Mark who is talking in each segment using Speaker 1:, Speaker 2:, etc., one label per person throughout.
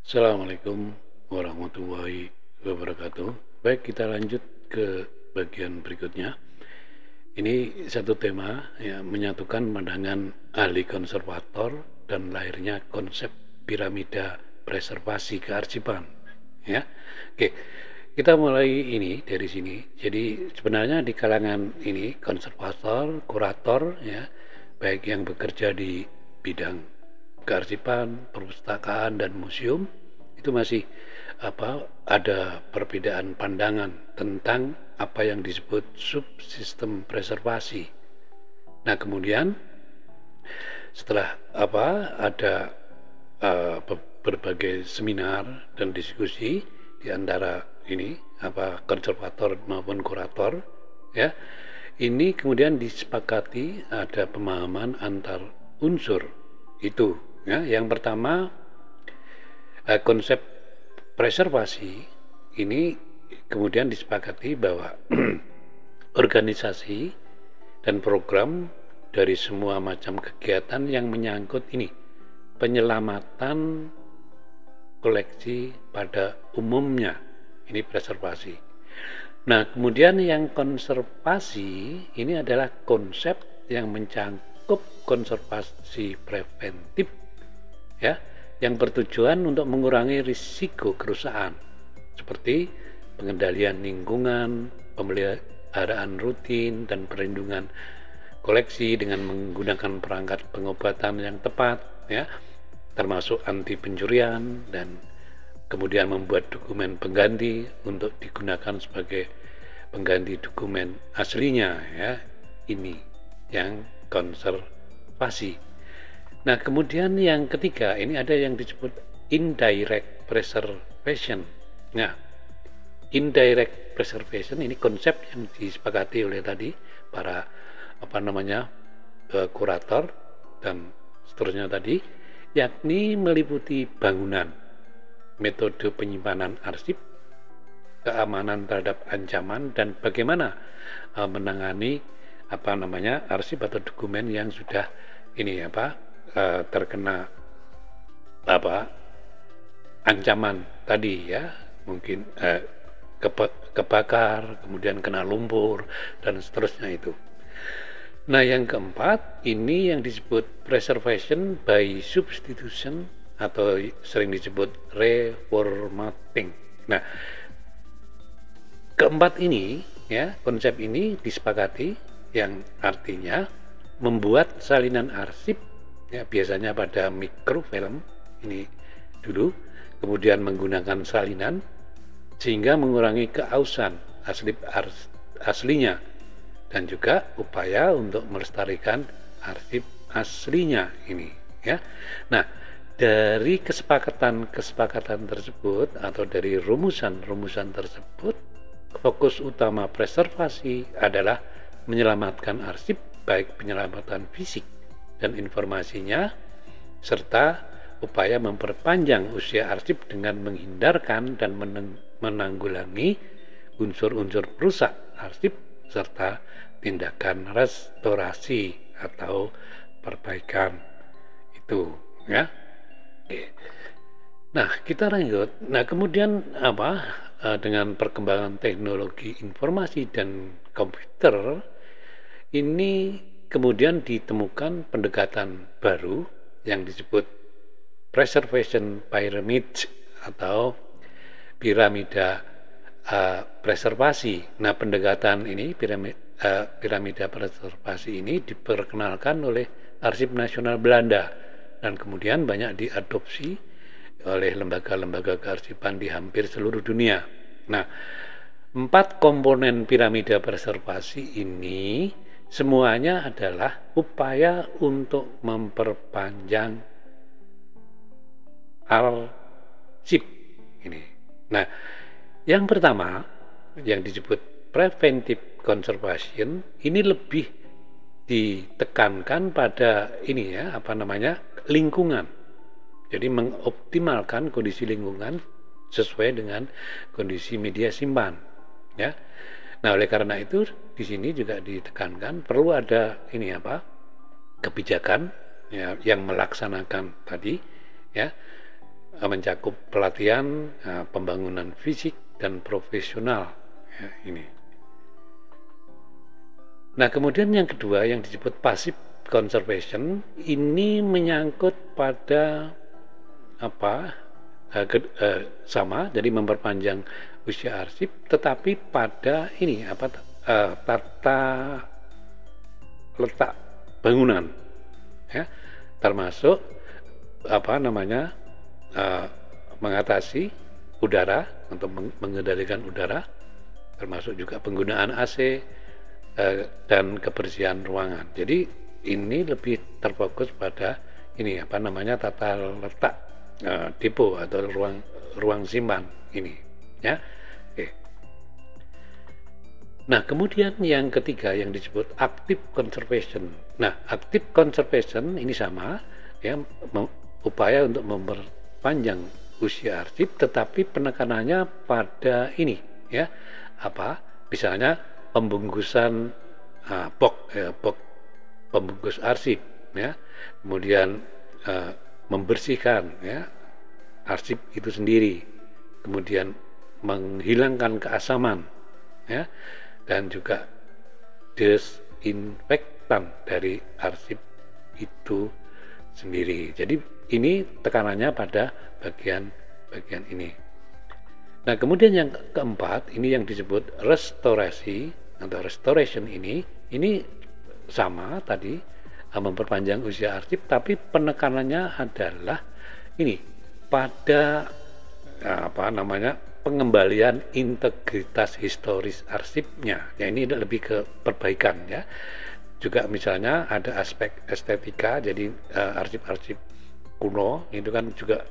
Speaker 1: Assalamualaikum warahmatullahi wabarakatuh. Baik, kita lanjut ke bagian berikutnya. Ini satu tema yang menyatukan pandangan ahli konservator dan lahirnya konsep piramida preservasi kearsipan. Ya, oke. Kita mulai ini dari sini. Jadi sebenarnya di kalangan ini konservator, kurator, ya, baik yang bekerja di bidang kearsipan, perpustakaan dan museum itu masih ada perbedaan pandangan tentang apa yang disebut subsistem preservasi. Nah, kemudian setelah ada berbagai seminar dan diskusi di antara ini konservator maupun kurator, ya, ini kemudian disepakati ada pemahaman antar unsur itu, ya. Yang pertama, konsep preservasi ini kemudian disepakati bahwa organisasi dan program dari semua macam kegiatan yang menyangkut ini penyelamatan koleksi pada umumnya, ini preservasi. Nah, kemudian yang konservasi ini adalah konsep yang mencakup konservasi preventif, ya, yang bertujuan untuk mengurangi risiko kerusakan seperti pengendalian lingkungan, pemeliharaan rutin, dan perlindungan koleksi dengan menggunakan perangkat pengobatan yang tepat, ya, termasuk anti pencurian, dan kemudian membuat dokumen pengganti untuk digunakan sebagai pengganti dokumen aslinya, ya. Ini yang konservasi. Nah, kemudian yang ketiga, ini ada yang disebut indirect preservation. Nah, indirect preservation ini konsep yang disepakati oleh tadi para kurator dan seterusnya tadi, yakni meliputi bangunan, metode penyimpanan arsip, keamanan terhadap ancaman, dan bagaimana menangani arsip atau dokumen yang sudah terkena ancaman tadi, ya, mungkin kebakar, kemudian kena lumpur dan seterusnya itu. Nah, yang keempat ini yang disebut preservation by substitution atau sering disebut reformatting. Nah, keempat ini, ya, konsep ini disepakati, yang artinya membuat salinan arsip, ya, biasanya pada mikrofilm ini dulu, kemudian menggunakan salinan sehingga mengurangi keausan aslinya, dan juga upaya untuk melestarikan arsip aslinya ini, ya. Nah, dari kesepakatan tersebut atau dari rumusan tersebut, fokus utama preservasi adalah menyelamatkan arsip, baik penyelamatan fisik dan informasinya, serta upaya memperpanjang usia arsip dengan menghindarkan dan menanggulangi unsur-unsur perusak arsip serta tindakan restorasi atau perbaikan itu, ya. Nah, kita lanjut. Nah, kemudian dengan perkembangan teknologi informasi dan komputer ini kemudian ditemukan pendekatan baru yang disebut preservation pyramid atau piramida preservasi. Nah, pendekatan ini piramida preservasi ini diperkenalkan oleh Arsip Nasional Belanda dan kemudian banyak diadopsi oleh lembaga-lembaga kearsipan di hampir seluruh dunia. Nah, 4 komponen piramida preservasi ini semuanya adalah upaya untuk memperpanjang arsip ini. Nah, yang pertama yang disebut preventive conservation ini lebih ditekankan pada ini, ya, lingkungan. Jadi mengoptimalkan kondisi lingkungan sesuai dengan kondisi media simpan, ya. Nah, oleh karena itu di sini juga ditekankan perlu ada kebijakan, ya, yang melaksanakan tadi, ya, mencakup pelatihan, pembangunan fisik dan profesional, ya, ini. Nah, kemudian yang kedua yang disebut passive conservation ini menyangkut pada sama, jadi memperpanjang usia arsip, tetapi pada ini tata letak bangunan, ya, termasuk mengatasi udara, untuk mengendalikan udara, termasuk juga penggunaan AC dan kebersihan ruangan. Jadi ini lebih terfokus pada ini tata letak depo atau ruang simpan ini, ya. Oke. Nah, kemudian yang ketiga yang disebut active conservation. Nah, active conservation ini sama, ya, upaya untuk memperpanjang usia arsip, tetapi penekanannya pada ini, ya, misalnya pembungkusan box pembungkus arsip, ya, kemudian membersihkan, ya, arsip itu sendiri, kemudian menghilangkan keasaman, ya, dan juga desinfektan dari arsip itu sendiri. Jadi ini tekanannya pada bagian ini. Nah, kemudian yang keempat ini yang disebut restorasi atau restoration ini sama tadi, memperpanjang usia arsip, tapi penekanannya adalah ini pada pengembalian integritas historis arsipnya. Ya, ini lebih ke perbaikan, ya. Juga misalnya ada aspek estetika, jadi arsip-arsip kuno itu kan juga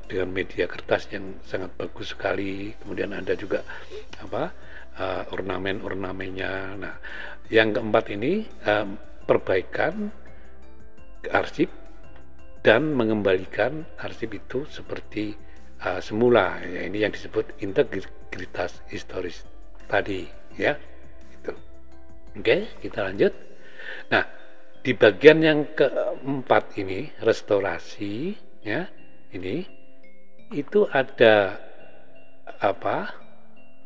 Speaker 1: dengan media kertas yang sangat bagus sekali. Kemudian ada juga ornamen-ornamennya. Nah, yang keempat ini perbaikan arsip dan mengembalikan arsip itu seperti semula. Ya, ini yang disebut integritas historis tadi, ya. Itu. Oke, kita lanjut. Nah, di bagian yang keempat ini restorasi, ya, ini itu ada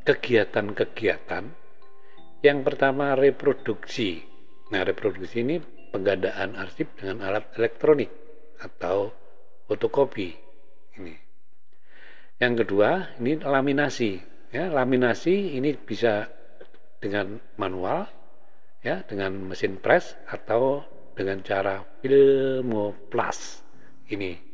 Speaker 1: kegiatan-kegiatan. Yang pertama reproduksi. Nah, reproduksi ini penggandaan arsip dengan alat elektronik atau fotokopi ini. Yang kedua ini laminasi, ya. Laminasi ini bisa dengan manual, ya, dengan mesin press atau dengan cara filmoplas ini.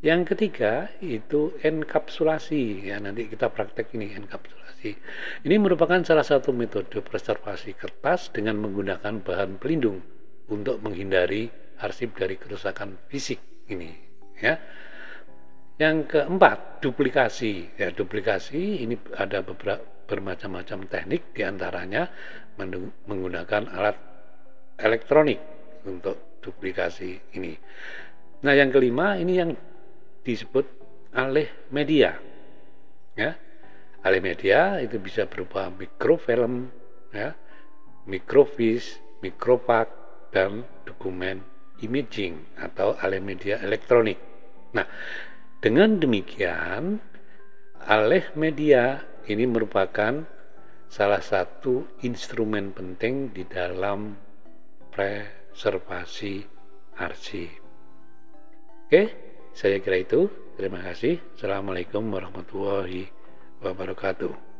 Speaker 1: Yang ketiga itu enkapsulasi, ya, nanti kita praktek ini enkapsulasi. Ini merupakan salah satu metode preservasi kertas dengan menggunakan bahan pelindung untuk menghindari arsip dari kerusakan fisik ini, ya. Yang keempat duplikasi, ya. Duplikasi ini ada bermacam-macam teknik, diantaranya menggunakan alat elektronik untuk duplikasi ini. Nah, yang kelima ini yang disebut alih media, ya. Alih media itu bisa berupa mikrofilm, ya, mikrofiche, mikropak, dan dokumen imaging atau alih media elektronik. Nah, dengan demikian alih media ini merupakan salah satu instrumen penting di dalam preservasi arsip. Oke, saya kira itu. Terima kasih. Assalamualaikum warahmatullahi wabarakatuh.